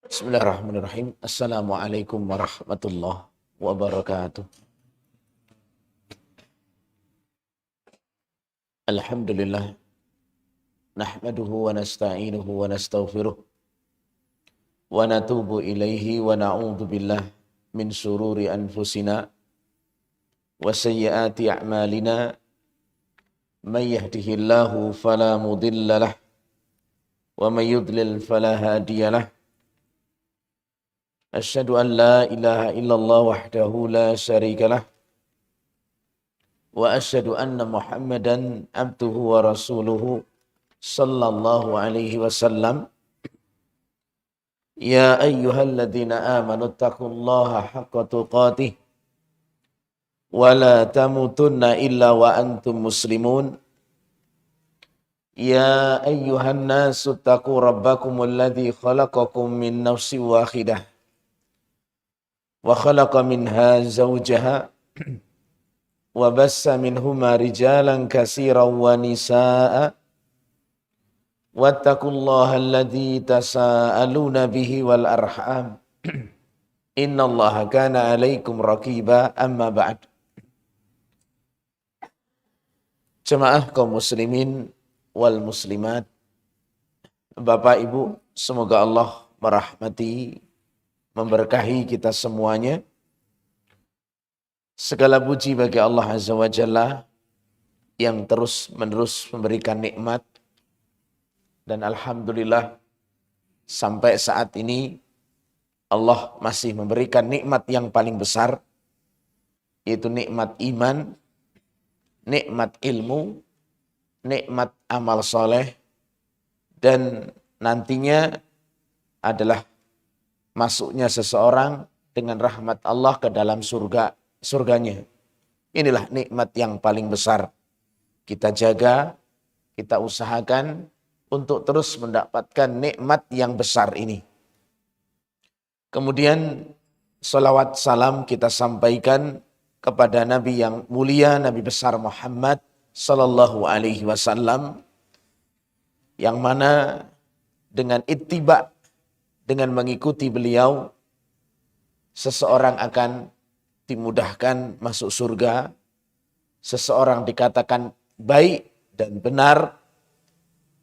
Bismillahirrahmanirrahim. Assalamualaikum warahmatullahi wabarakatuh. Alhamdulillah. Nahmaduhu wa nasta'inuhu wa nastaghfiruh. Wa natubu ilaihi wa na'udhu billah min sururi anfusina wa sayyiati a'malina. Man yahdihillahu fala mudilla lah. Wa man yudlil fala hadiya lah. Asyhadu an la ilaha illallah wahdahu la syarika lah. Wa asyhadu anna Muhammadan abduhu wa rasuluhu sallallahu alaihi wasallam. Ya ayyuhalladzina amanu taqullaha haqqa tuqatih wa la tamutunna illa wa antum muslimun. Ya ayyuhan nasu taqu rabbakumul ladzi khalaqakum min nafsin wahidah wa khalaqa minha zawjaha wa bassa minhuma rijalan katsiran wa nisaa'a wattaqullaha alladzi tasaaluna bihi wal arham innallaha kana 'alaikum raqiba. Amma ba'd. Jemaah kaum muslimin wal muslimat, Bapak Ibu, semoga Allah merahmati, memberkahi kita semuanya. Segala puji bagi Allah Azza wa Jalla yang terus menerus memberikan nikmat, dan alhamdulillah sampai saat ini Allah masih memberikan nikmat yang paling besar, yaitu nikmat iman, nikmat ilmu, nikmat amal soleh, dan nantinya adalah masuknya seseorang dengan rahmat Allah ke dalam surganya. Inilah nikmat yang paling besar. Kita jaga, kita usahakan untuk terus mendapatkan nikmat yang besar ini. Kemudian salawat salam kita sampaikan kepada Nabi yang mulia, Nabi besar Muhammad sallallahu alaihi wasallam, yang mana dengan ittiba, dengan mengikuti beliau, seseorang akan dimudahkan masuk surga, seseorang dikatakan baik dan benar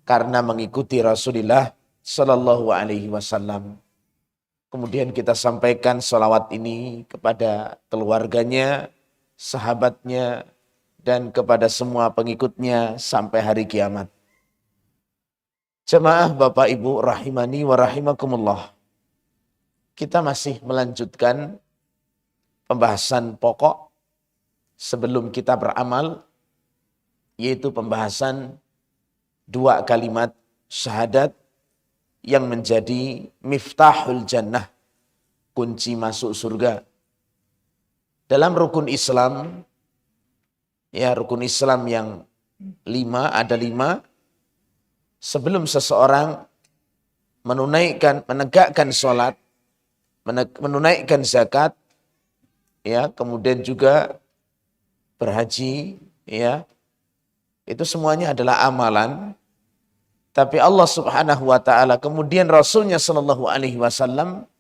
karena mengikuti Rasulullah sallallahu alaihi wasallam. Kemudian kita sampaikan salawat ini kepada keluarganya, sahabatnya, dan kepada semua pengikutnya sampai hari kiamat. Jemaah Bapak Ibu rahimani wa rahimakumullah. Kita masih melanjutkan pembahasan pokok sebelum kita beramal, yaitu pembahasan dua kalimat syahadat yang menjadi miftahul jannah, kunci masuk surga. Dalam rukun Islam, ya rukun Islam yang ada lima, sebelum seseorang menegakkan sholat, menunaikan zakat, ya, kemudian juga berhaji, ya, itu semuanya adalah amalan. Tapi Allah Subhanahu wa taala kemudian Rasulnya sallallahu alaihi wasallam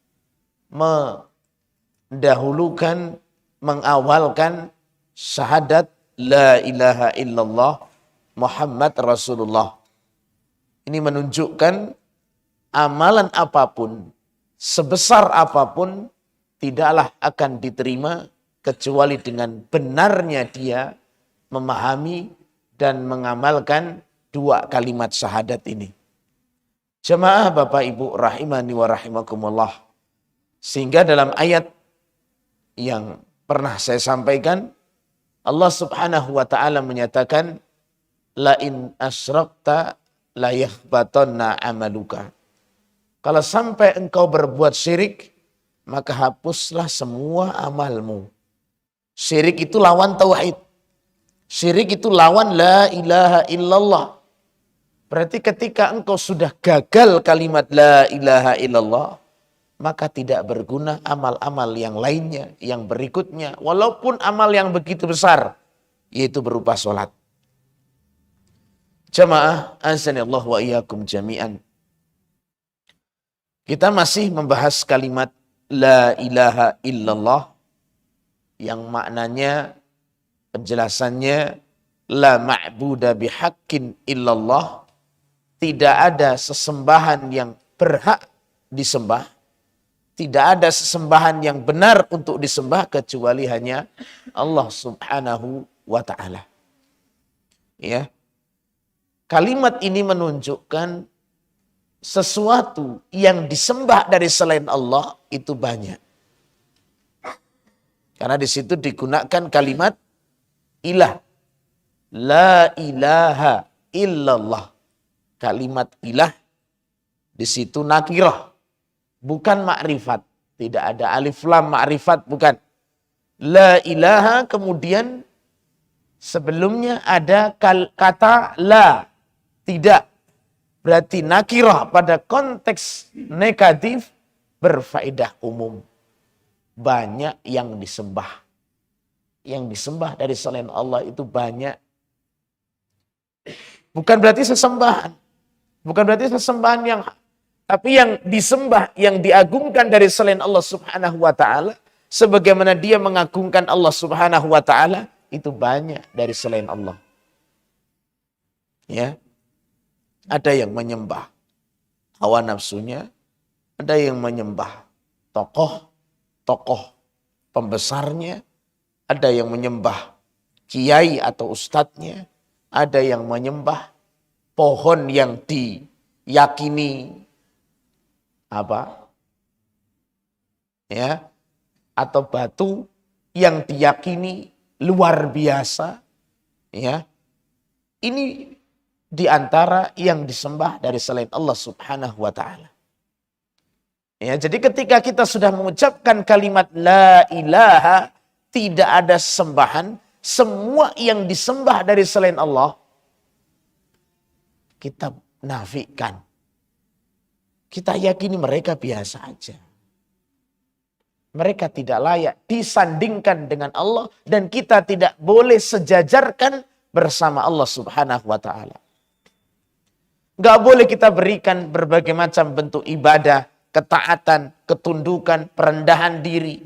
mendahulukan, mengawalkan syahadat la ilaha illallah Muhammad Rasulullah. Ini menunjukkan amalan apapun, sebesar apapun, tidaklah akan diterima kecuali dengan benarnya dia memahami dan mengamalkan dua kalimat syahadat ini. Jemaah Bapak Ibu rahimani wa rahimakumullah. Sehingga dalam ayat yang pernah saya sampaikan, Allah Subhanahu wa taala menyatakan la in asyrakta la yahbatanna amaluka. Kalau sampai engkau berbuat syirik, maka hapuslah semua amalmu. Syirik itu lawan tauhid. Syirik itu lawan la ilaha illallah. Berarti ketika engkau sudah gagal kalimat la ilaha illallah, maka tidak berguna amal-amal yang lainnya, yang berikutnya. Walaupun amal yang begitu besar, yaitu berupa sholat. Jamaah, azanillahu wa iyyakum jami'an. Kita masih membahas kalimat la ilaha illallah, yang maknanya, penjelasannya, la ma'buda bihaqqin illallah, tidak ada sesembahan yang berhak disembah, tidak ada sesembahan yang benar untuk disembah kecuali hanya Allah Subhanahu wa taala. Ya. Kalimat ini menunjukkan sesuatu yang disembah dari selain Allah itu banyak. Karena di situ digunakan kalimat ilah. La ilaha illallah. Kalimat ilah di situ nakirah. Bukan makrifat. Tidak ada alif lam makrifat, bukan. La ilaha kemudian sebelumnya ada kata la. Tidak. Berarti nakirah pada konteks negatif berfaedah umum. Banyak yang disembah. Yang disembah dari selain Allah itu banyak. Bukan berarti sesembahan. Bukan berarti sesembahan yang, tapi yang disembah, yang diagungkan dari selain Allah Subhanahu wa taala, sebagaimana dia mengagungkan Allah Subhanahu wa taala, itu banyak dari selain Allah. Ya. Ada yang menyembah hawa nafsunya, ada yang menyembah tokoh pembesarnya, ada yang menyembah kiai atau ustadznya, ada yang menyembah pohon yang diyakini atau batu yang diyakini luar biasa, ya. Ini di antara yang disembah dari selain Allah Subhanahu wa taala. Ya, jadi ketika kita sudah mengucapkan kalimat la ilaha, tidak ada sembahan, semua yang disembah dari selain Allah kita nafikan. Kita yakini mereka biasa aja. Mereka tidak layak disandingkan dengan Allah dan kita tidak boleh sejajarkan bersama Allah Subhanahu wa taala. Gak boleh kita berikan berbagai macam bentuk ibadah, ketaatan, ketundukan, perendahan diri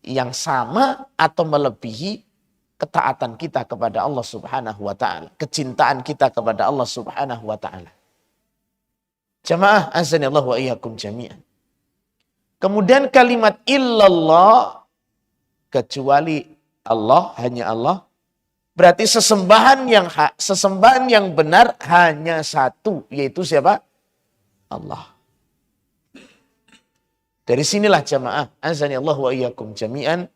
yang sama atau melebihi ketaatan kita kepada Allah Subhanahu wa taala, kecintaan kita kepada Allah Subhanahu wa taala. Jamaah azanillahu wa iyyakum jami'an. Kemudian kalimat illallah, kecuali Allah, hanya Allah. Berarti sesembahan yang benar hanya satu, yaitu siapa? Allah. Dari sinilah jamaah azanillahu wa iyyakum jami'an,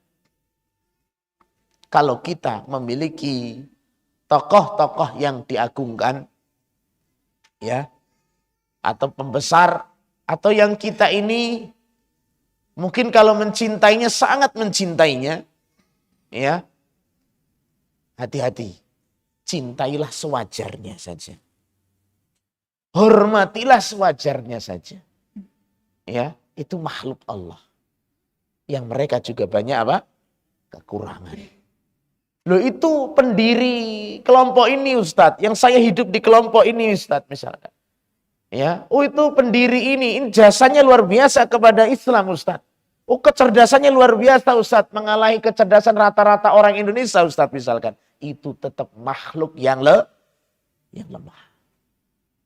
kalau kita memiliki tokoh-tokoh yang diagungkan, ya, atau pembesar, atau yang kita ini mungkin kalau mencintainya, sangat mencintainya, ya, hati-hati. Cintailah sewajarnya saja. Hormatilah sewajarnya saja. Ya, itu makhluk Allah. Yang mereka juga banyak apa? Kekurangan. Loh itu pendiri kelompok ini Ustadz, yang saya hidup di kelompok ini Ustadz misalkan. Ya, oh itu pendiri ini jasanya luar biasa kepada Islam Ustadz. Oh kecerdasannya luar biasa Ustadz, mengalahi kecerdasan rata-rata orang Indonesia Ustadz misalkan. Itu tetap makhluk yang lemah.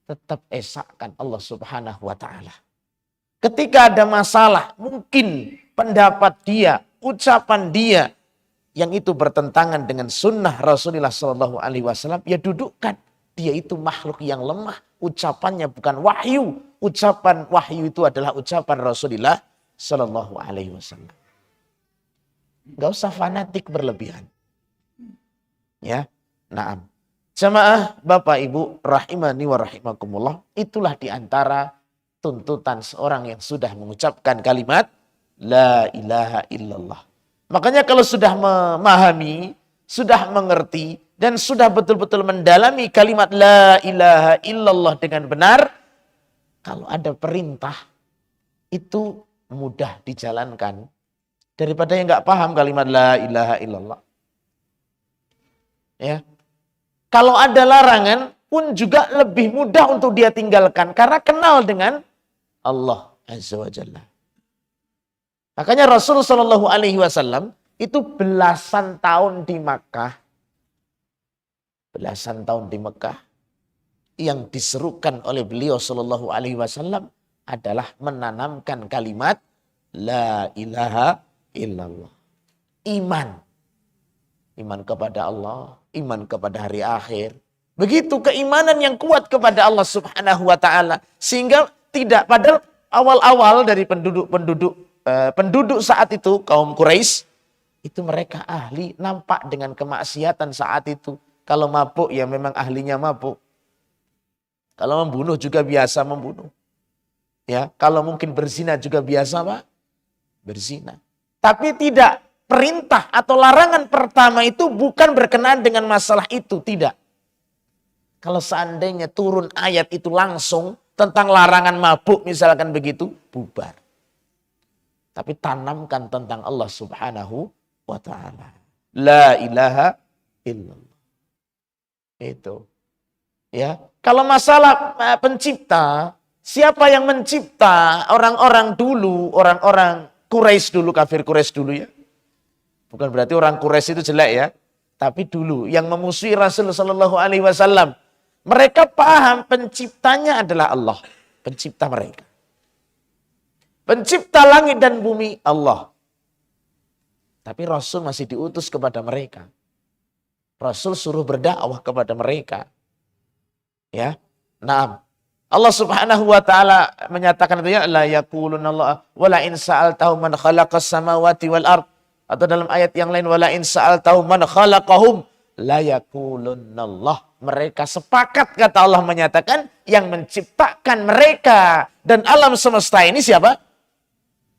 Tetap esakkan Allah Subhanahu wa taala. Ketika ada masalah, mungkin pendapat dia, ucapan dia yang itu bertentangan dengan sunnah Rasulullah Shallallahu Alaihi Wasallam, ya dudukkan. Dia itu makhluk yang lemah. Ucapannya bukan wahyu. Ucapan wahyu itu adalah ucapan Rasulullah Shallallahu Alaihi Wasallam. Gak usah fanatik berlebihan. Ya, naam. Jamaah Bapak Ibu rahimani wa rahimakumullah. Itulah diantara tuntutan seorang yang sudah mengucapkan kalimat La ilaha illallah. Makanya kalau sudah memahami, sudah mengerti, dan sudah betul-betul mendalami kalimat La ilaha illallah dengan benar, kalau ada perintah, itu mudah dijalankan. Daripada yang nggak paham kalimat La ilaha illallah. Ya. Kalau ada larangan pun juga lebih mudah untuk dia tinggalkan. Karena kenal dengan Allah Azza wa Jalla. Makanya Rasulullah Shallallahu Alaihi Wasallam itu belasan tahun di Makkah. Belasan tahun di Mekah. Yang diserukan oleh beliau Shallallahu Alaihi Wasallam adalah menanamkan kalimat La ilaha illallah. Iman. Iman kepada Allah. Iman kepada hari akhir. Begitu keimanan yang kuat kepada Allah Subhanahu wa taala sehingga tidak, padahal awal-awal dari penduduk saat itu kaum Quraisy itu mereka ahli nampak dengan kemaksiatan saat itu. Kalau mabuk ya memang ahlinya mabuk. Kalau membunuh juga biasa membunuh. Ya, kalau mungkin berzina juga biasa Pak, berzina. Tapi tidak, perintah atau larangan pertama itu bukan berkenaan dengan masalah itu, tidak. Kalau seandainya turun ayat itu langsung tentang larangan mabuk misalkan begitu, bubar. Tapi tanamkan tentang Allah Subhanahu wa ta'ala. La ilaha illallah. Itu. Ya, kalau masalah pencipta, siapa yang mencipta? Orang-orang dulu, orang-orang Quraisy dulu, kafir Quraisy dulu ya. Bukan berarti orang Quraisy itu jelek ya, tapi dulu yang memusuhi Rasul sallallahu alaihi wasallam. Mereka paham penciptanya adalah Allah, pencipta mereka. Pencipta langit dan bumi Allah. Tapi Rasul masih diutus kepada mereka. Rasul suruh berdakwah kepada mereka. Ya. Nah, Allah Subhanahu wa taala menyatakan itu ya la yaquluna Allah wala in sa'altahu man khalaqas samawati wal ard, atau dalam ayat yang lain wala in sa'altahu man khalaqahum la yaqulunallah. Mereka sepakat kata Allah menyatakan yang menciptakan mereka dan alam semesta ini siapa?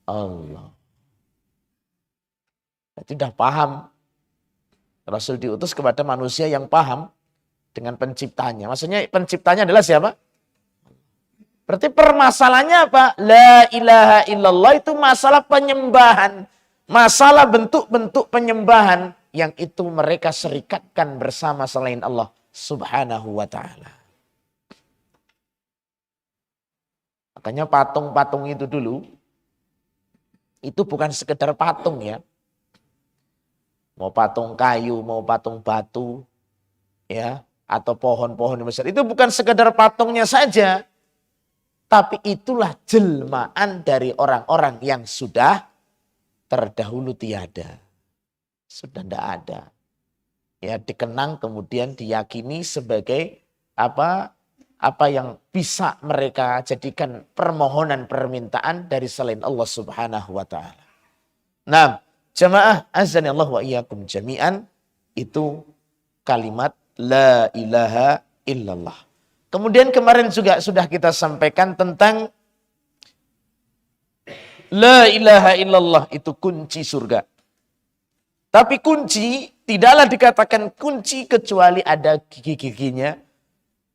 Allah. Sudah paham. Rasul diutus kepada manusia yang paham dengan penciptanya. Maksudnya penciptanya adalah siapa? Berarti permasalahannya apa? La ilaha illallah itu masalah penyembahan. Masalah bentuk-bentuk penyembahan yang itu mereka serikatkan bersama selain Allah Subhanahu wa ta'ala. Makanya patung-patung itu dulu, itu bukan sekedar patung ya. Mau patung kayu, mau patung batu, ya, atau pohon-pohon yang besar. Itu bukan sekedar patungnya saja. Tapi itulah jelmaan dari orang-orang yang sudah terdahulu tiada. Sudah tidak ada. Ya, dikenang kemudian diyakini sebagai apa yang bisa mereka jadikan permohonan permintaan dari selain Allah Subhanahu wa taala. Nah, jamaah azani Allah wa iyyakum jami'an, itu kalimat la ilaha illallah. Kemudian kemarin juga sudah kita sampaikan tentang la ilaha illallah itu kunci surga. Tapi kunci tidaklah dikatakan kunci kecuali ada gigi-giginya.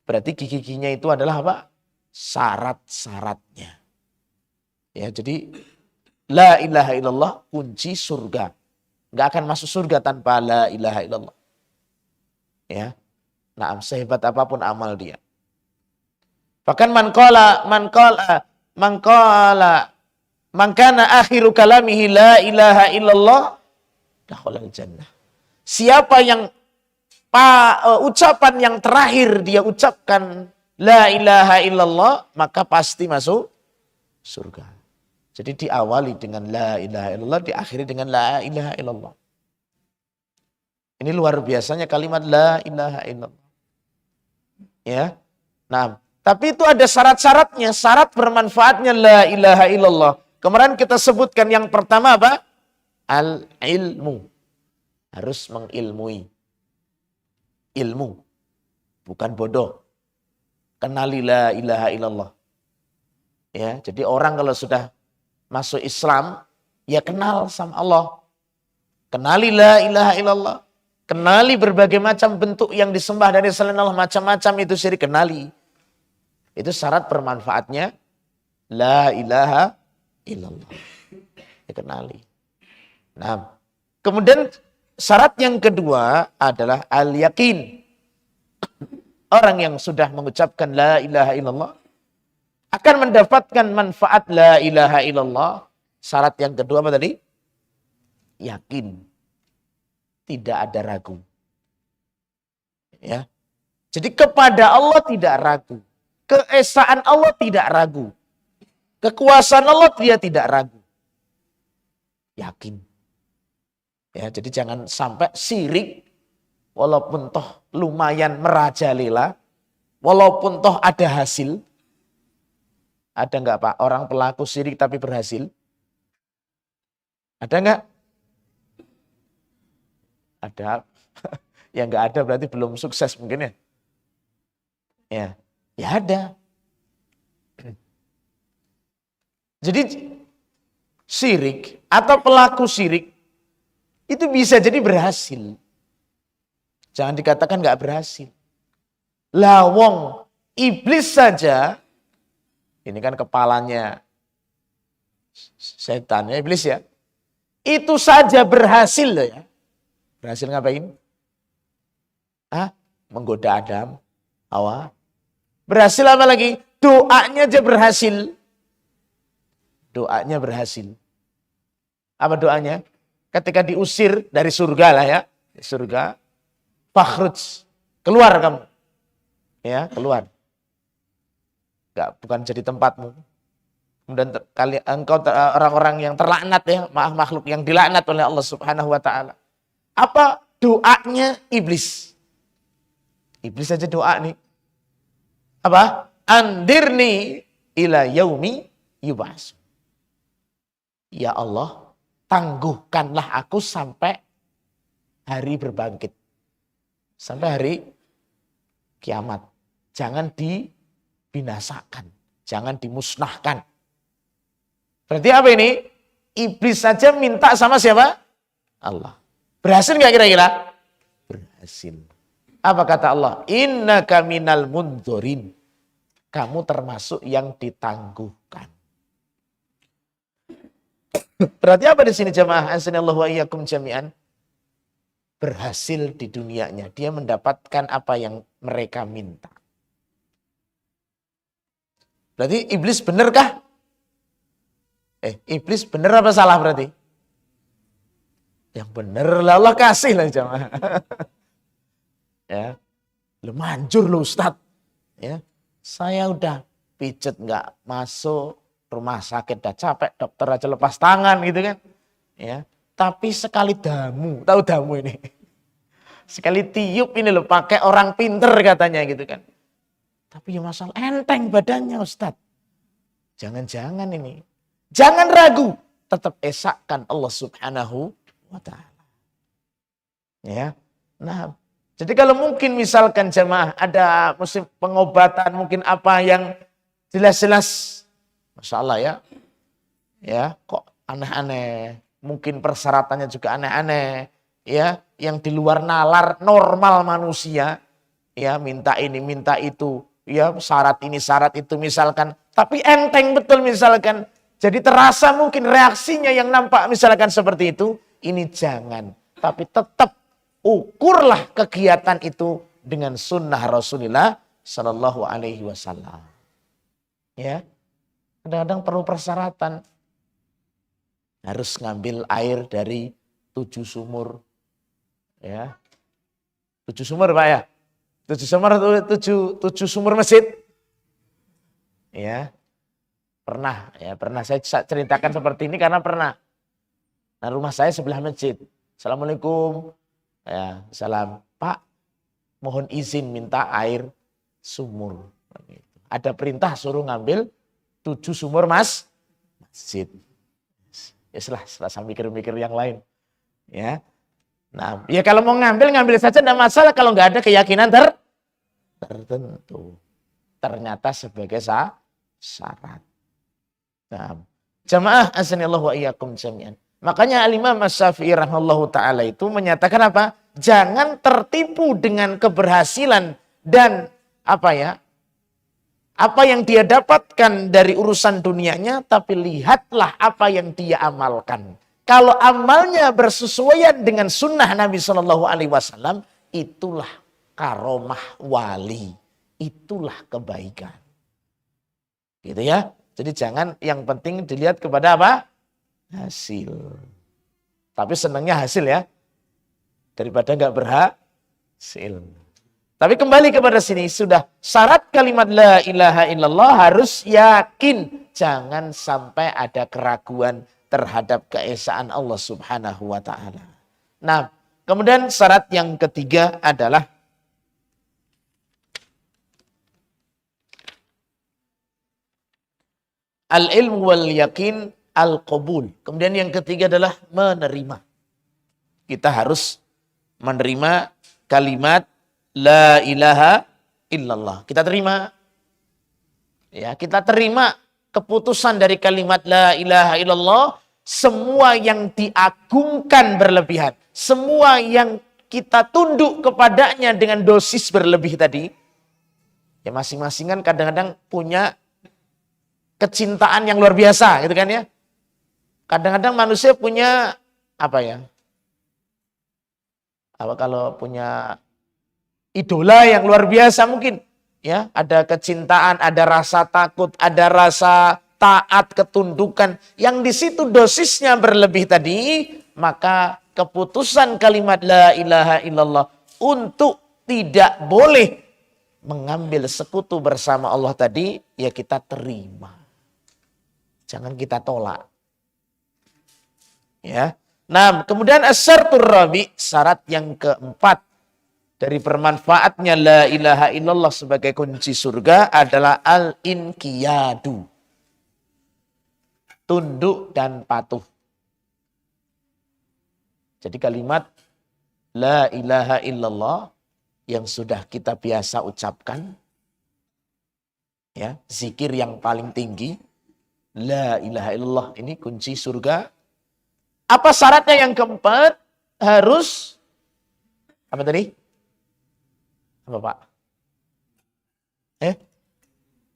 Berarti gigi-giginya itu adalah apa? Syarat-syaratnya. Ya, jadi la ilaha illallah kunci surga. nggak akan masuk surga tanpa la ilaha illallah. Ya. Nah, sehebat apapun amal dia. Bahkan man kana akhiru kalamihi la ilaha illallah dakhalal jannah. Siapa yang ucapan yang terakhir dia ucapkan la ilaha illallah, maka pasti masuk surga. Jadi diawali dengan la ilaha illallah, diakhiri dengan la ilaha illallah. Ini luar biasanya kalimat la ilaha illallah. Ya. Nah, tapi itu ada syarat-syaratnya, syarat bermanfaatnya la ilaha illallah. Kemarin kita sebutkan yang pertama apa? Al-ilmu. Harus mengilmui. Ilmu. Bukan bodoh. Kenali la ilaha illallah. Ya, jadi orang kalau sudah masuk Islam, ya kenal sama Allah. Kenali la ilaha illallah. Kenali berbagai macam bentuk yang disembah dari selain Allah, macam-macam itu syirik, kenali. Itu syarat bermanfaatnya la ilaha illallah. Dikenali. Nah, kemudian syarat yang kedua adalah al-yakin. Orang yang sudah mengucapkan la ilaha illallah akan mendapatkan manfaat la ilaha illallah. Syarat yang kedua apa tadi? Yakin. Tidak ada ragu. Ya. Jadi kepada Allah tidak ragu. Keesaan Allah tidak ragu. Kekuasaan Allah dia tidak ragu. Yakin. Ya, jadi jangan sampai syirik walaupun toh lumayan merajalela, walaupun toh ada hasil. Ada enggak Pak orang pelaku syirik tapi berhasil? Ada enggak? Ada. Yang enggak ada berarti belum sukses mungkin ya. Ya, ya ada. Jadi syirik atau pelaku syirik itu bisa jadi berhasil. Jangan dikatakan enggak berhasil. Lawong iblis saja, ini kan kepalanya setan ya, iblis ya. Itu saja berhasil loh ya. Berhasil ngapain? Menggoda Adam, Hawa. Berhasil apa lagi? Doanya aja berhasil. Doanya berhasil. Apa doanya? Ketika diusir dari surga lah ya. Surga. Fakhruj. Keluar kamu. Ya, keluar. Bukan jadi tempatmu. Kemudian engkau orang-orang yang terlaknat ya. Makhluk yang dilaknat oleh Allah subhanahu wa ta'ala. Apa doanya iblis? Iblis saja doa nih. Apa? Andirni ila yaumi yub'ats. Ya Allah, tangguhkanlah aku sampai hari berbangkit. Sampai hari kiamat. Jangan dibinasakan. Jangan dimusnahkan. Berarti apa ini? Iblis saja minta sama siapa? Allah. Berhasil nggak kira-kira? Berhasil. Apa kata Allah? Innaka minal mundzorin. Kamu termasuk yang ditangguhkan. Berarti apa di sini jemaah? Azanillahu wa iyyakum jami'an. Berhasil di dunianya. Dia mendapatkan apa yang mereka minta. Berarti iblis benarkah? Iblis benar apa salah berarti? Yang benar lah Allah kasih lah jemaah. Ya. Lu manjur lu Ustaz. Ya. Saya udah pijet nggak masuk rumah sakit, udah capek, dokter aja lepas tangan gitu kan. Ya. Tapi sekali damu, tahu damu ini. Sekali tiup ini lo pakai orang pinter katanya gitu kan. Tapi ya masalah enteng badannya Ustaz. Jangan-jangan ini. Jangan ragu, tetap esakkan Allah Subhanahu wa ta'ala. Ya. Nah, jadi kalau mungkin misalkan jemaah ada musim pengobatan mungkin apa yang jelas-jelas Masya Allah ya. Ya, kok aneh-aneh. Mungkin persyaratannya juga aneh-aneh. Ya, yang di luar nalar normal manusia. Ya, minta ini, minta itu. Ya, syarat ini, syarat itu misalkan. Tapi enteng betul misalkan. Jadi terasa mungkin reaksinya yang nampak misalkan seperti itu. ini jangan. Tapi tetap ukurlah kegiatan itu dengan sunnah Rasulullah Sallallahu Alaihi Wasallam. Ya, kadang-kadang perlu persyaratan. Harus ngambil air dari 7 sumur. Ya, 7 sumur Pak ya. 7 sumur, 7 sumur masjid. Ya, pernah saya ceritakan seperti ini karena pernah. Nah, rumah saya sebelah masjid. Assalamualaikum. Ya, salam. Pak, mohon izin minta air sumur. Ada perintah suruh ngambil 7 sumur masjid. Ya setelah saya mikir-mikir yang lain. Ya. Nah, ya kalau mau ngambil saja tidak masalah kalau nggak ada keyakinan tertentu. Ternyata sebagai syarat. Nah, jamaah azanillahu wa iyyakum jami'an. Makanya Al-Imam Asy-Syafi'i rahimahullahu taala itu menyatakan apa? Jangan tertipu dengan keberhasilan dan apa yang dia dapatkan dari urusan dunianya, tapi lihatlah apa yang dia amalkan. Kalau amalnya bersesuaian dengan sunnah Nabi Shallallahu Alaihi Wasallam, itulah karomah wali, itulah kebaikan. Gitu ya. Jadi jangan yang penting dilihat kepada apa? Hasil. Tapi senangnya hasil ya, daripada nggak berhasil. Tapi kembali kepada sini, sudah syarat kalimat la ilaha illallah harus yakin. Jangan sampai ada keraguan terhadap keesaan Allah subhanahu wa ta'ala. Nah, kemudian syarat yang ketiga adalah al-ilmu wal yakin al-qabul. Kemudian yang ketiga adalah menerima. Kita harus menerima kalimat la ilaha illallah. Kita terima. Ya, kita terima keputusan dari kalimat la ilaha illallah. Semua yang diagungkan berlebihan. Semua yang kita tunduk kepadanya dengan dosis berlebih tadi. Ya masing-masing kan kadang-kadang punya kecintaan yang luar biasa gitu kan ya. Kadang-kadang manusia punya kalau punya idola yang luar biasa mungkin. Ya, ada kecintaan, ada rasa takut, ada rasa taat, ketundukan. Yang di situ dosisnya berlebih tadi, maka keputusan kalimat la ilaha illallah untuk tidak boleh mengambil sekutu bersama Allah tadi, ya kita terima. Jangan kita tolak. Ya. Nah, kemudian as-syartur rabi, syarat yang keempat dari bermanfaatnya la ilaha illallah sebagai kunci surga adalah al-inqiyadu. Tunduk dan patuh. Jadi kalimat la ilaha illallah yang sudah kita biasa ucapkan, ya, zikir yang paling tinggi, la ilaha illallah ini kunci surga. Apa syaratnya yang keempat? Harus apa tadi? Apa Pak?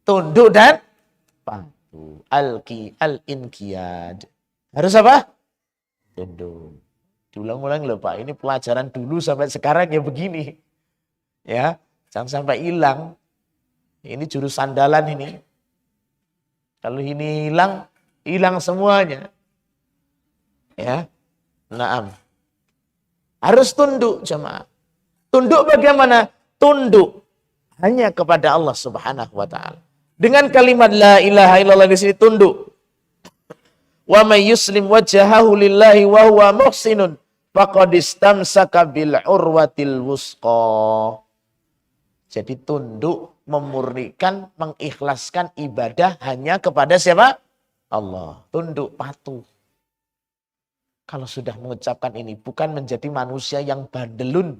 Tunduk dan patuh. Al-inqiyad. Harus apa? Tunduk. Diulang-ulang loh Pak. Ini pelajaran dulu sampai sekarang ya begini. Ya, jangan sampai hilang. Ini jurus andalan ini. Kalau ini hilang, hilang semuanya. Ya. Naam. Harus tunduk jemaah. Tunduk bagaimana? Tunduk hanya kepada Allah Subhanahu wa taala. Dengan kalimat la ilaha illallah di sini tunduk. Wa may yuslim wajhahu lillahi wa huwa muhsinun faqad istamsaka bil urwatil wusqa. Jadi tunduk, memurnikan, mengikhlaskan ibadah hanya kepada siapa? Allah. Tunduk, patuh. Kalau sudah mengucapkan ini, bukan menjadi manusia yang bandelun.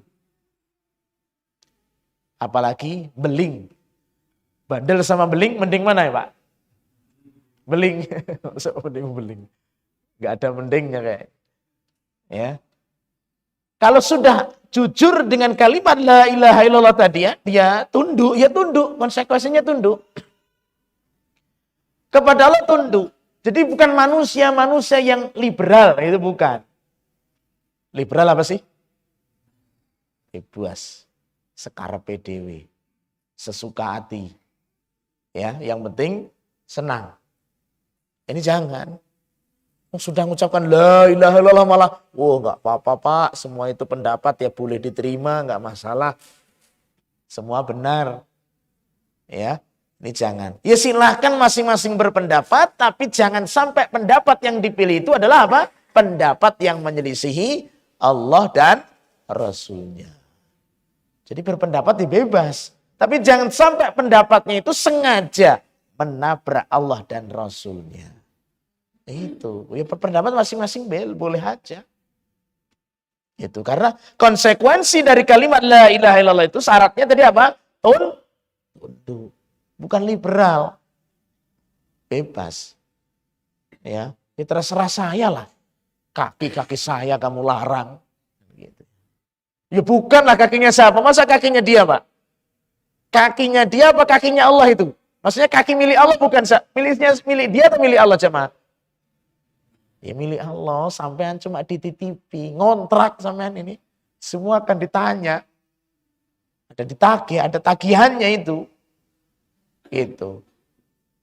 Apalagi beling. Bandel sama beling, mending mana ya Pak? Beling. Mending beling. Gak ada mendingnya kayak. Ya. Kalau sudah jujur dengan kalimat la ilaha illallah tadi ya, dia tunduk, ya tunduk. Konsekuensinya tunduk. Kepada Allah tunduk. Jadi bukan manusia yang liberal, itu bukan. Liberal apa sih? Bebas. Sekarepe dhewe. Sesuka hati. Ya, yang penting senang. Ini jangan. Sudah mengucapkan la ilaha illallah malah, nggak apa-apa Pak, semua itu pendapat ya boleh diterima, nggak masalah. Semua benar. Ya, ini jangan. Ya silahkan masing-masing berpendapat, tapi jangan sampai pendapat yang dipilih itu adalah apa? Pendapat yang menyelisihi Allah dan Rasulnya. Jadi berpendapat bebas. Tapi jangan sampai pendapatnya itu sengaja menabrak Allah dan Rasulnya. Itu. Ya pendapat masing-masing boleh aja. Itu karena konsekuensi dari kalimat la ilaha illallah itu syaratnya tadi apa? Tunduk. Bukan liberal. Bebas. Ya terserah saya lah. Kaki-kaki saya kamu larang. Gitu. Ya bukanlah kakinya siapa. Masa kakinya dia Pak? Kakinya dia apa kakinya Allah itu? Maksudnya kaki milik Allah bukan. Milik dia atau milik Allah jemaah? Ya milik Allah. Sampean cuma dititipi. Ngontrak sampean ini. Semua akan ditanya. Ada ditagih. Ada tagihannya itu. Gitu.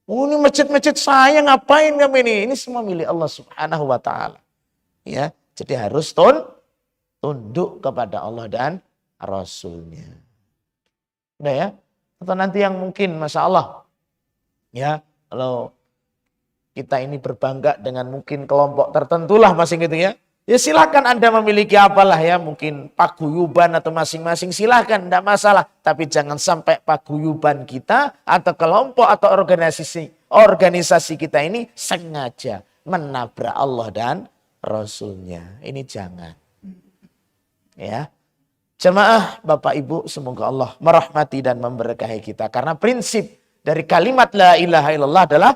Oh ini masjid-masjid saya ngapain kamu ini? Ini semua milik Allah subhanahu wa ta'ala. Ya, jadi harus tunduk kepada Allah dan Rasulnya. Udah ya? Atau nanti yang mungkin Masya Allah. Ya, kalau kita ini berbangga dengan mungkin kelompok tertentu lah masing gitu ya. Ya silakan Anda memiliki apalah ya. Mungkin paguyuban atau masing-masing silakan. Tidak masalah. Tapi jangan sampai paguyuban kita atau kelompok atau organisasi kita ini sengaja menabrak Allah dan Rasulnya. Ini jangan. Ya. Jemaah Bapak Ibu semoga Allah merahmati dan memberkahi kita. Karena prinsip dari kalimat la ilaha illallah adalah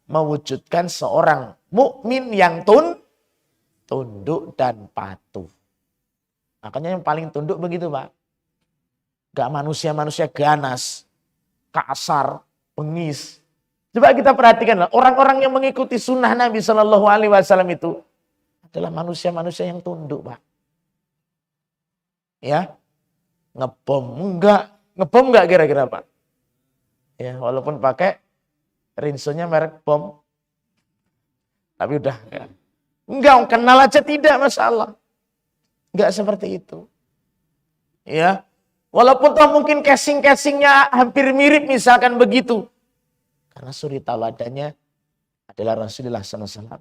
mewujudkan seorang mukmin yang tunduk dan patuh. Makanya yang paling tunduk begitu Pak. Gak manusia-manusia ganas, kasar, bengis. Coba kita perhatikan lah, orang-orang yang mengikuti sunnah Nabi Shallallahu Alaihi Wasallam itu adalah manusia-manusia yang tunduk Pak. Ya, ngebom enggak kira-kira Pak? Ya, walaupun pakai rinsonya merek bom, tapi udah ya. Enggak, kenal aja tidak masalah. Enggak seperti itu. Ya. Walaupun toh mungkin casing-casingnya hampir mirip misalkan begitu. Karena suri tauladannya adalah Rasulullah SAW.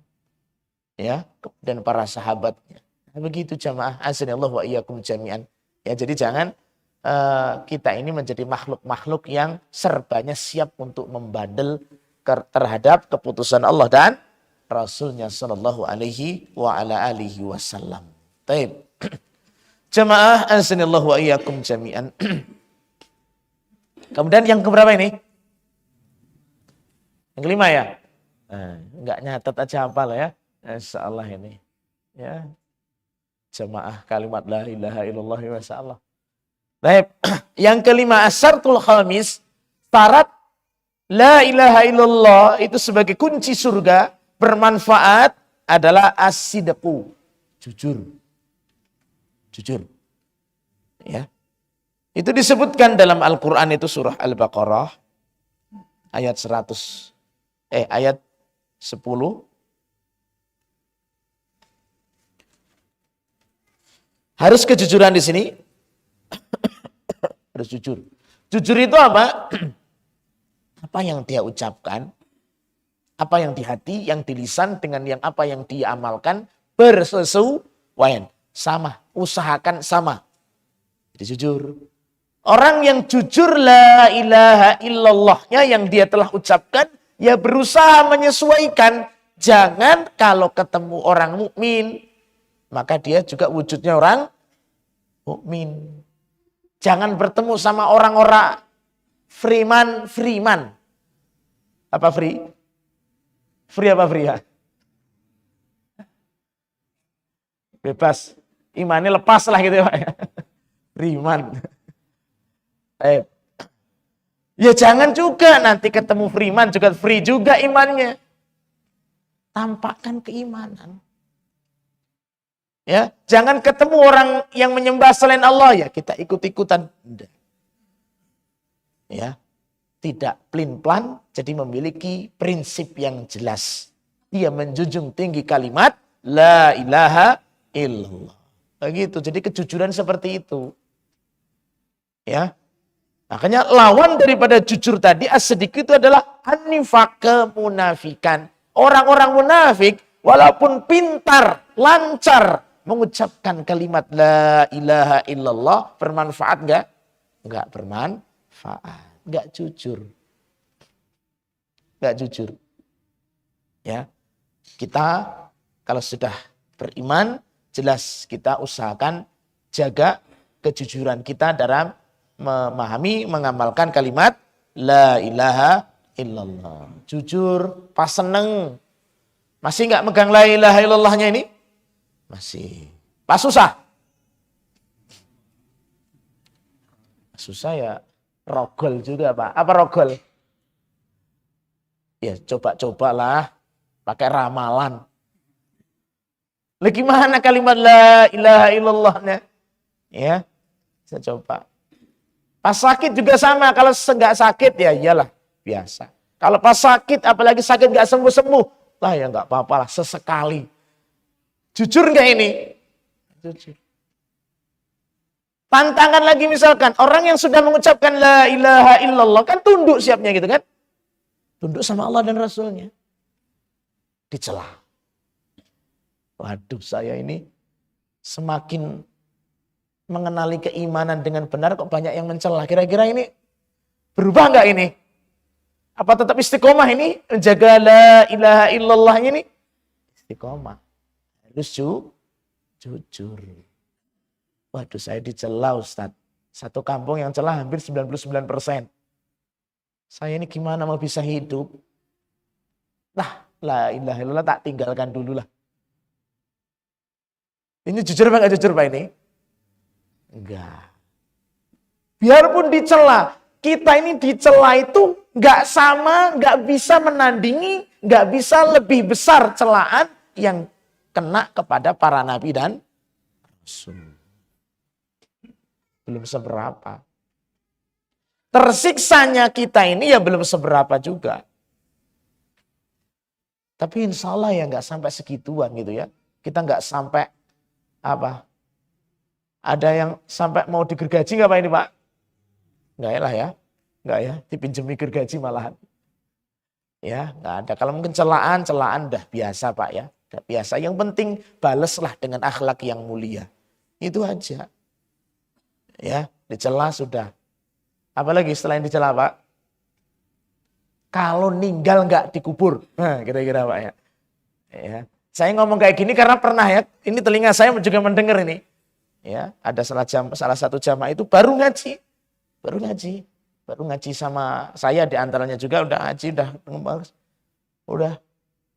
Ya, dan para sahabatnya. Nah, begitu jamaah. Azanillahu wa iyyakum jami'an. Ya, jadi jangan kita ini menjadi makhluk-makhluk yang serbanya siap untuk membandel terhadap keputusan Allah dan Rasulnya sallallahu alaihi wa ala alihi wasallam. Baik. Jamaah azanillahu wa iyyakum jami'an. Kemudian yang keberapa ini? Yang kelima ya? Enggak nyatet aja hafal ya. Insyaallah ini. Ya. Jamaah kalimat la ilaha illallah masyaallah. Baik. Yang kelima asyartul khamis, syarat la ilaha illallah itu sebagai kunci surga bermanfaat adalah as-sidqu, jujur. Jujur. Ya. Itu disebutkan dalam Al-Qur'an itu surah Al-Baqarah ayat 10. Harus kejujuran di sini. Harus jujur. Jujur itu apa? Apa yang dia ucapkan, apa yang di hati, yang di lisan dengan yang apa yang dia amalkan bersesuaian, sama, usahakan sama. Jadi jujur. Orang yang jujur la ilaha illallahnya yang dia telah ucapkan, ya berusaha menyesuaikan. Jangan kalau ketemu orang mukmin, maka dia juga wujudnya orang mukmin. Jangan bertemu sama orang-orang freeman. Apa free? Free apa free ya? Bebas. Imannya lepas lah gitu ya Pak. Freeman. Ya jangan juga nanti ketemu freeman juga free juga imannya. Tampakkan keimanan. Ya, jangan ketemu orang yang menyembah selain Allah ya kita ikut-ikutan. Tidak. Ya, tidak plin-plan, jadi memiliki prinsip yang jelas. Dia menjunjung tinggi kalimat la ilaha illallah. Begitu. Jadi kejujuran seperti itu. Ya. Makanya lawan daripada jujur tadi as-siddiq itu adalah an-nifaq, kemunafikan. Orang-orang munafik walaupun pintar, lancar mengucapkan kalimat la ilaha illallah, bermanfaat enggak? Enggak bermanfaat, enggak jujur. Enggak jujur. Ya. Kita kalau sudah beriman, jelas kita usahakan jaga kejujuran kita dalam memahami, mengamalkan kalimat la ilaha illallah. Jujur, pas seneng. Masih enggak megang la ilaha illallahnya ini? Masih. Pas susah? Susah ya rogol juga Pak. Apa rogol? Ya coba-cobalah pakai ramalan. Lah gimana kalimat la ilaha illallahnya? Ya, saya coba. Pas sakit juga sama. Kalau enggak sakit ya iyalah biasa. Kalau pas sakit, apalagi sakit enggak sembuh-sembuh, lah ya enggak apa-apa lah sesekali. Jujur enggak ini? Jujur. Tantangan lagi misalkan orang yang sudah mengucapkan la ilaha illallah kan tunduk siapnya gitu kan? Tunduk sama Allah dan Rasulnya. Dicela. Waduh, saya ini semakin mengenali keimanan dengan benar kok banyak yang mencela. Kira-kira ini berubah enggak ini? Apa tetap istiqomah ini? Menjaga la ilaha illallah ini? Istiqomah. Harus jujur. Waduh, saya dicela Ustadz. Satu kampung yang celah hampir 99%. Saya ini gimana mau bisa hidup? Nah, la ilaha illallah tak tinggalkan dulu lah. Ini jujur apa enggak jujur Pak ini? Enggak. Biarpun dicela, kita ini dicela itu enggak sama, enggak bisa menandingi, enggak bisa lebih besar celaan yang kena kepada para nabi dan rasul. Belum seberapa. Tersiksanya kita ini ya belum seberapa juga. Tapi insya Allah ya nggak sampai segituan gitu ya. Kita nggak sampai apa? Ada yang sampai mau digergaji nggak Pak ini Pak? Nggak lah ya. Nggak ya. Dipinjemi gergaji malahan. Ya nggak ada. Kalau mungkin celaan udah biasa Pak ya. Udah biasa. Yang penting baleslah dengan akhlak yang mulia. Itu aja. Ya, dicela sudah. Apalagi setelah yang dicela Pak? Kalau ninggal nggak dikubur. Nah, kira-kira Pak ya. Ya. Saya ngomong kayak gini karena pernah ya. Ini telinga saya juga mendengar ini. Ya, ada salah satu jamaah itu baru ngaji. Baru ngaji sama saya di antaranya juga udah ngaji, udah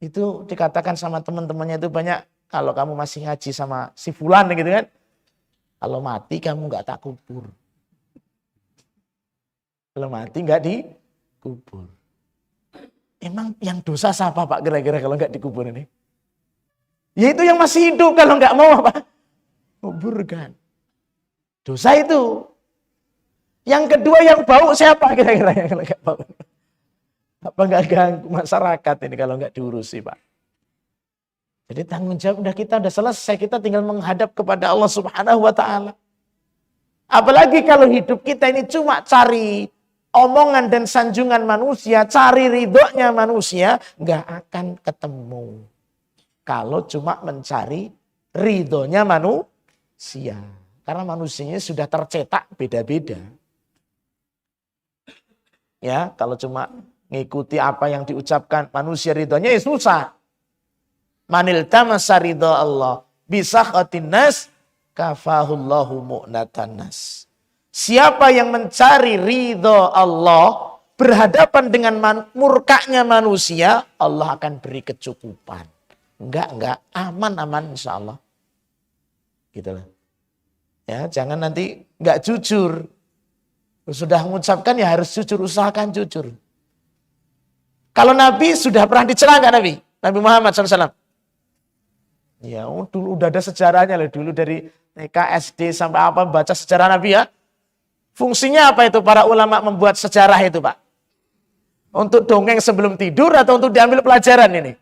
itu dikatakan sama teman-temannya itu banyak, kalau kamu masih ngaji sama si fulan gitu kan. Kalau mati kamu nggak tak kubur. Kalau mati nggak dikubur. Emang yang dosa siapa Pak kira-kira kalau nggak dikubur ini? Ya itu yang masih hidup kalau nggak mau apa? Kuburkan. Dosa itu. Yang kedua yang bau siapa kira-kira yang kalau nggak bau? Apa nggak ganggu masyarakat ini kalau nggak diurusi Pak? Jadi tanggung jawab kita udah selesai, kita tinggal menghadap kepada Allah Subhanahu wa taala. Apalagi kalau hidup kita ini cuma cari omongan dan sanjungan manusia, cari ridhonya manusia, nggak akan ketemu. Kalau cuma mencari ridhonya manusia. Karena manusianya sudah tercetak beda-beda. Ya, kalau cuma ngikuti apa yang diucapkan manusia ridhonya ya susah. Manil tamasa ridho Allah bisakhatin nas kafahullahu mu'natan nas. Siapa yang mencari ridho Allah berhadapan dengan murkanya manusia, Allah akan beri kecukupan. Enggak, aman insya Allah. Gitu loh. Ya, jangan nanti enggak jujur. Sudah mengucapkan ya harus jujur, usahakan jujur. Kalau Nabi sudah pernah dicela enggak Nabi? Nabi Muhammad SAW? Ya, dulu udah ada sejarahnya loh, dulu dari TK, SD sampai apa baca sejarah Nabi ya. Fungsinya apa itu para ulama membuat sejarah itu, Pak? Untuk dongeng sebelum tidur atau untuk diambil pelajaran ini?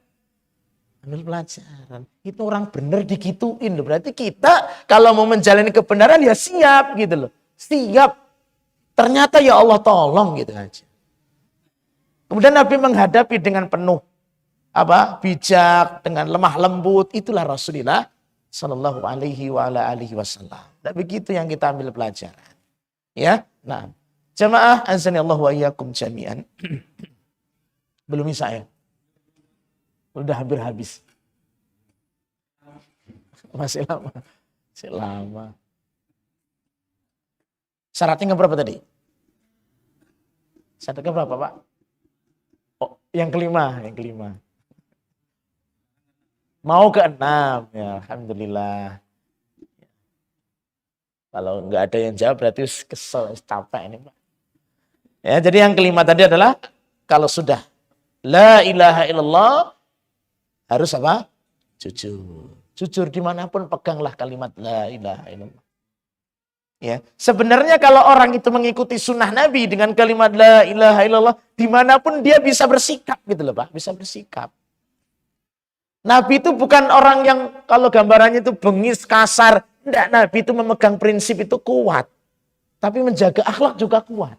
Ambil pelajaran. Itu orang benar digituin loh. Berarti kita kalau mau menjalani kebenaran ya siap gitu loh. Siap. Ternyata ya Allah tolong gitu aja. Kemudian Nabi menghadapi dengan penuh bijak, dengan lemah lembut. Itulah Rasulullah Shallallahu Alaihi Wasallam. Dan begitu yang kita ambil pelajaran. Ya, nah, jamaah azanillah wa iyyakum jami'an. Belum bisa ya? Udah hampir habis. Masih lama. Masih lama. Syaratnya berapa tadi? Syaratnya berapa, Pak? Oh, yang kelima. Mau ke-6 ya, alhamdulillah. Kalau nggak ada yang jawab berarti kesel, capek ini, Pak. Ya, jadi yang kelima tadi adalah kalau sudah la ilaha illallah harus apa? Jujur. Jujur dimanapun peganglah kalimat la ilaha illallah. Ya, sebenarnya kalau orang itu mengikuti sunnah Nabi dengan kalimat la ilaha illallah, dimanapun dia bisa bersikap gitu loh Pak, bisa bersikap. Nabi itu bukan orang yang kalau gambarannya itu bengis, kasar. Enggak, Nabi itu memegang prinsip itu kuat. Tapi menjaga akhlak juga kuat.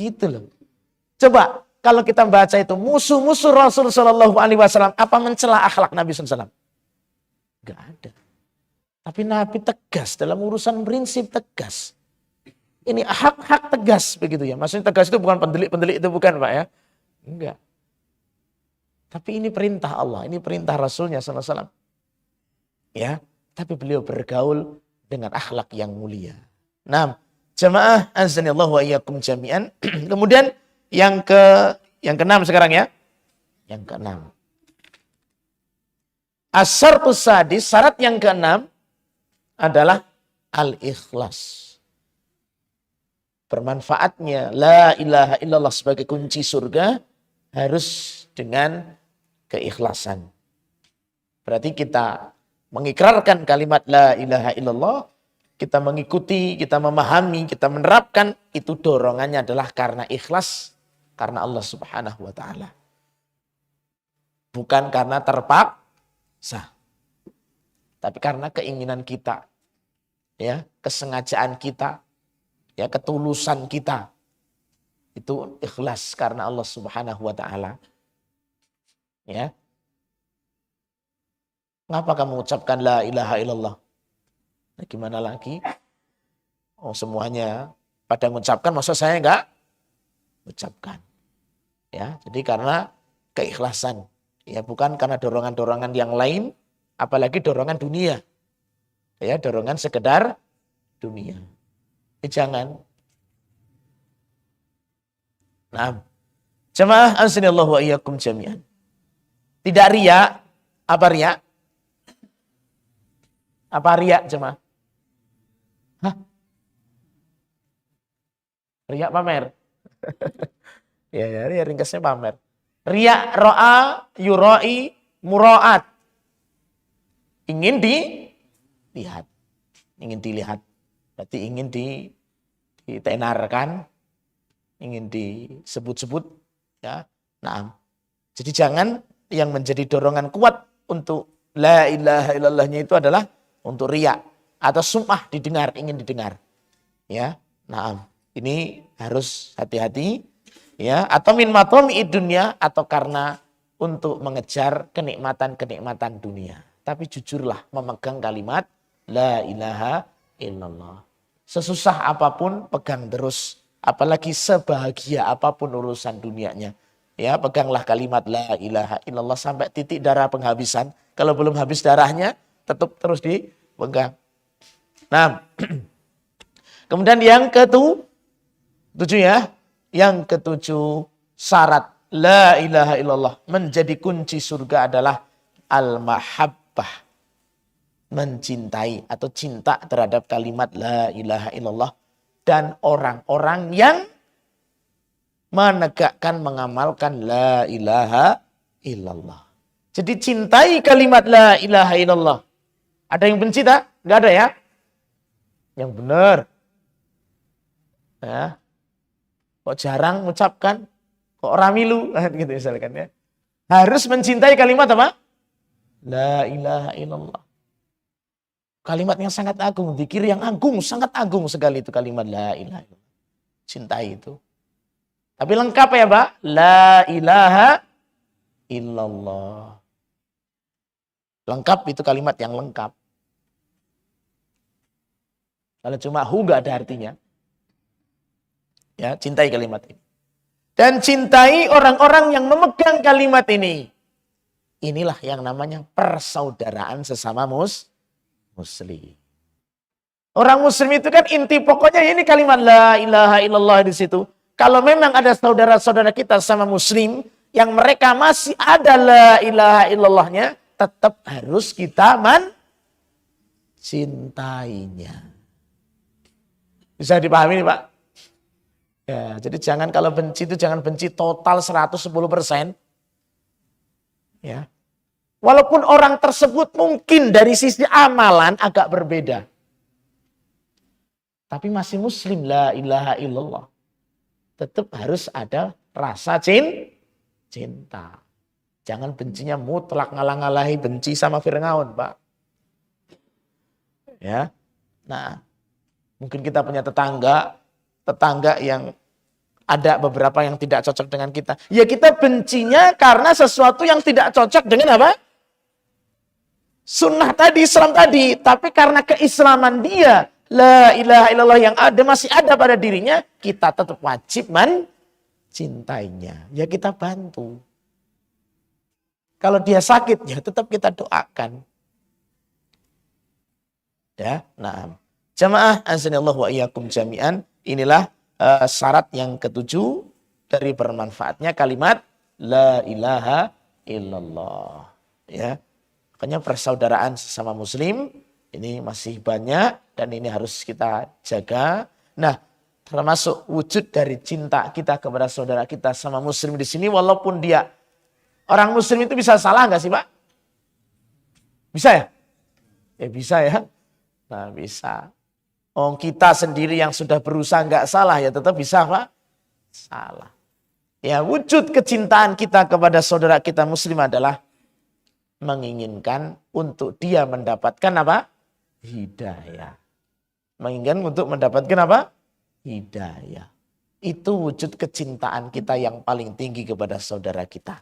Gitu loh. Coba kalau kita baca itu musuh-musuh Rasul Shallallahu Alaihi Wasallam apa mencela akhlak Nabi SAW? Enggak ada. Tapi Nabi tegas dalam urusan prinsip tegas. Ini hak-hak tegas begitu ya. Maksudnya tegas itu bukan pendelik-pendelik itu bukan Pak ya. Enggak. Tapi ini perintah Allah, ini perintah Rasulnya SAW. Ya, tapi beliau bergaul dengan akhlak yang mulia. Nah, jamaah azanillahu wa iyyakum jami'an. Kemudian yang keenam sekarang ya. Yang keenam. As-syartus sadis, syarat yang keenam adalah al-ikhlas. Bermanfaatnya la ilaha illallah sebagai kunci surga harus dengan keikhlasan. Berarti kita mengikrarkan kalimat la ilaha illallah, kita mengikuti, kita memahami, kita menerapkan, itu dorongannya adalah karena ikhlas, karena Allah Subhanahu wa taala. Bukan karena terpaksa. Tapi karena keinginan kita, ya, kesengajaan kita, ya, ketulusan kita. Itu ikhlas karena Allah Subhanahu wa taala. Ya. Ngapa kamu ucapkan la ilaha illallah? Nah, gimana lagi? Oh, semuanya pada mengucapkan, masa saya enggak ucapkan. Ya, jadi karena keikhlasan. Ya, bukan karena dorongan-dorongan yang lain, apalagi dorongan dunia. Ya, dorongan sekedar dunia. Jangan. Nah, jamaah azanillahu wa iyyakum jami'an. Tidak riya. Apa riya? Apa riya jemaah? Hah? Riya pamer. Ya, riya ringkasnya pamer. Riya ro'a, yuroi, muraat. Ingin dilihat. Ingin dilihat. Berarti ingin ditenarkan. Ingin disebut-sebut. Ya. Nah, jadi jangan yang menjadi dorongan kuat untuk la ilaha illallahnya itu adalah untuk riya atau sum'ah, didengar, ingin didengar. Ya. Nah, ini harus hati-hati ya, atau min matami'id dunya, atau karena untuk mengejar kenikmatan-kenikmatan dunia. Tapi jujurlah memegang kalimat la ilaha illallah. Sesusah apapun pegang terus, apalagi sebahagia apapun urusan dunianya. Ya, peganglah kalimat la ilaha illallah sampai titik darah penghabisan. Kalau belum habis darahnya, tetap terus dipegang. Nah, kemudian yang ketujuh ya. Yang ketujuh, syarat la ilaha illallah menjadi kunci surga adalah al-mahabbah. Mencintai atau cinta terhadap kalimat la ilaha illallah. Dan orang-orang yang menegakkan, mengamalkan la ilaha illallah. Jadi cintai kalimat la ilaha illallah. Ada yang benci tak? Enggak ada ya? Yang benar. Ya. Kok jarang mengucapkan? Kok ramilu? Gitu misalkan ya. Harus mencintai kalimat apa? La ilaha illallah. Kalimat yang sangat agung, zikir yang agung, sangat agung sekali itu kalimat la ilaha illallah. Cintai itu. Tapi lengkap ya, Pak? La ilaha illallah. Lengkap itu kalimat yang lengkap. Kalau cuma hu gak ada artinya. Ya, cintai kalimat ini. Dan cintai orang-orang yang memegang kalimat ini. Inilah yang namanya persaudaraan sesama muslim. Orang muslim itu kan inti pokoknya ini kalimat la ilaha illallah di situ. Kalau memang ada saudara-saudara kita sama muslim yang mereka masih ada la ilaha illallahnya, tetap harus kita mencintainya. Bisa dipahami nih Pak? Ya, jadi jangan kalau benci itu jangan benci total 110%. Ya. Walaupun orang tersebut mungkin dari sisi amalan agak berbeda. Tapi masih muslim la ilaha illallah. Tetap harus ada rasa cinta. Jangan bencinya mutlak ngalah-ngalahi benci sama Fir'aun, Pak. Ya. Nah, mungkin kita punya tetangga yang ada beberapa yang tidak cocok dengan kita. Ya kita bencinya karena sesuatu yang tidak cocok dengan apa? Sunnah tadi, Islam tadi. Tapi karena keislaman dia, la ilaha illallah yang ada masih ada pada dirinya, kita tetap wajib mencintainya. Ya kita bantu. Kalau dia sakit, ya tetap kita doakan. Ya, nah. Jamaah azanillahu wa iyyakum jami'an. Inilah syarat yang ketujuh dari bermanfaatnya kalimat la ilaha illallah. Ya. Makanya persaudaraan sesama muslim ini masih banyak dan ini harus kita jaga. Nah, termasuk wujud dari cinta kita kepada saudara kita sama muslim di sini walaupun dia orang muslim itu bisa salah nggak sih, Pak? Bisa ya? Ya bisa ya. Nah, bisa. Oh, kita sendiri yang sudah berusaha nggak salah ya tetap bisa Pak? Salah. Ya wujud kecintaan kita kepada saudara kita muslim adalah menginginkan untuk dia mendapatkan apa? Hidayah. Menginginkan untuk mendapatkan apa? Hidayah. Itu wujud kecintaan kita yang paling tinggi kepada saudara kita.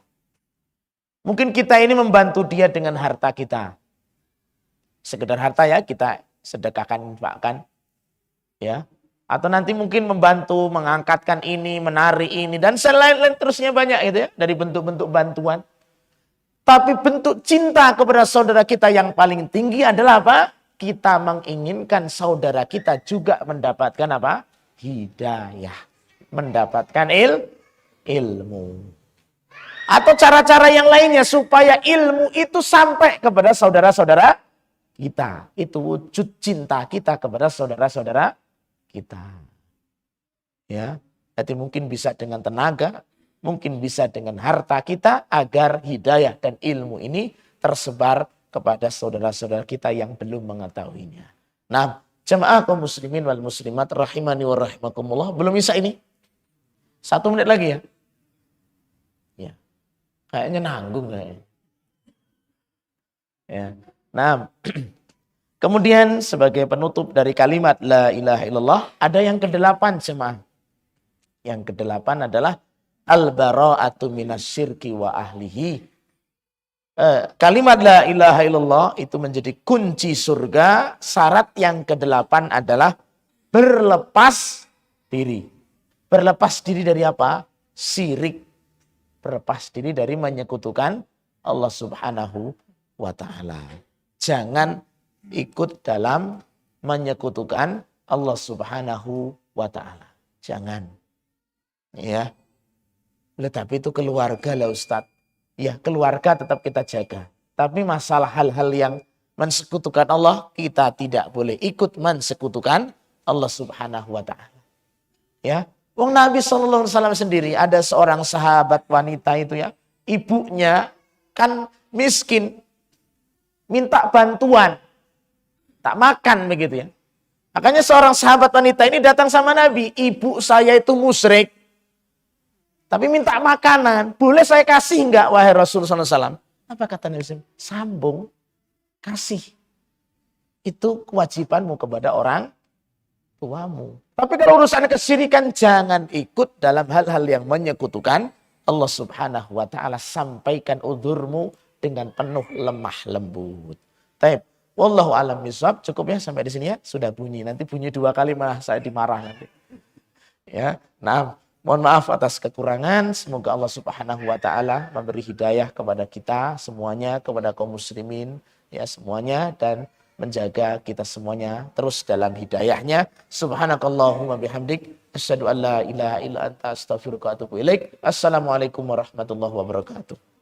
Mungkin kita ini membantu dia dengan harta kita. Sekedar harta ya kita sedekahkan, infakkan. Ya, atau nanti mungkin membantu mengangkatkan ini, menari ini dan selain-lain terusnya banyak itu ya dari bentuk-bentuk bantuan. Tapi bentuk cinta kepada saudara kita yang paling tinggi adalah apa? Kita menginginkan saudara kita juga mendapatkan apa? Hidayah, mendapatkan ilmu. Atau cara-cara yang lainnya supaya ilmu itu sampai kepada saudara-saudara kita. Itu wujud cinta kita kepada saudara-saudara kita. Ya, jadi mungkin bisa dengan tenaga, mungkin bisa dengan harta kita agar hidayah dan ilmu ini tersebar kepada saudara-saudara kita yang belum mengetahuinya. Nah, jemaah kaum muslimin wal muslimat rahimani wa rahimakumullah, belum bisa ini? 1 menit lagi ya. Ya. Kayaknya nanggung kayaknya. Ya. Nah, kemudian sebagai penutup dari kalimat la ilaha illallah, ada yang ke-8 jemaah. Yang ke-8 adalah al-bara'atu minasyirki wa ahlihi. Kalimat la ilaha illallah itu menjadi kunci surga. Syarat yang ke-8 adalah berlepas diri. Berlepas diri dari apa? Syirik. Berlepas diri dari menyekutukan Allah Subhanahu wa ta'ala. Jangan ikut dalam menyekutukan Allah Subhanahu wa ta'ala. Jangan. Ya. Tapi itu keluarga lah Ustadz. Ya, keluarga tetap kita jaga. Tapi masalah hal-hal yang mensekutukan Allah, kita tidak boleh ikut mensekutukan Allah Subhanahu wa ta'ala. Ya. Wong Nabi SAW sendiri ada seorang sahabat wanita itu ya. Ibunya kan miskin, minta bantuan, tak makan begitu ya. Makanya seorang sahabat wanita ini datang sama Nabi, ibu saya itu musyrik, tapi minta makanan, boleh saya kasih enggak wahai Rasulullah SAW? Apa kata Nabi SAW? Sambung, kasih. Itu kewajibanmu kepada orang tuamu. Tapi kalau urusan kesyirikan, jangan ikut dalam hal-hal yang menyekutukan Allah Subhanahu wa Ta'ala. Sampaikan udhurmu dengan penuh lemah lembut. Taib. Wallahu alam bishawab. Cukup ya sampai di sini ya. Sudah bunyi. Nanti bunyi 2 kali malah saya dimarah nanti. Ya. Nah, mohon maaf atas kekurangan. Semoga Allah Subhanahu wa Ta'ala memberi hidayah kepada kita semuanya, kepada kaum muslimin ya semuanya, dan menjaga kita semuanya terus dalam hidayahnya. Subhanakallahumma bihamdik asyhadu an la ilaha illa anta astaghfiruka wa atubu ilaik. Assalamualaikum warahmatullahi wabarakatuh.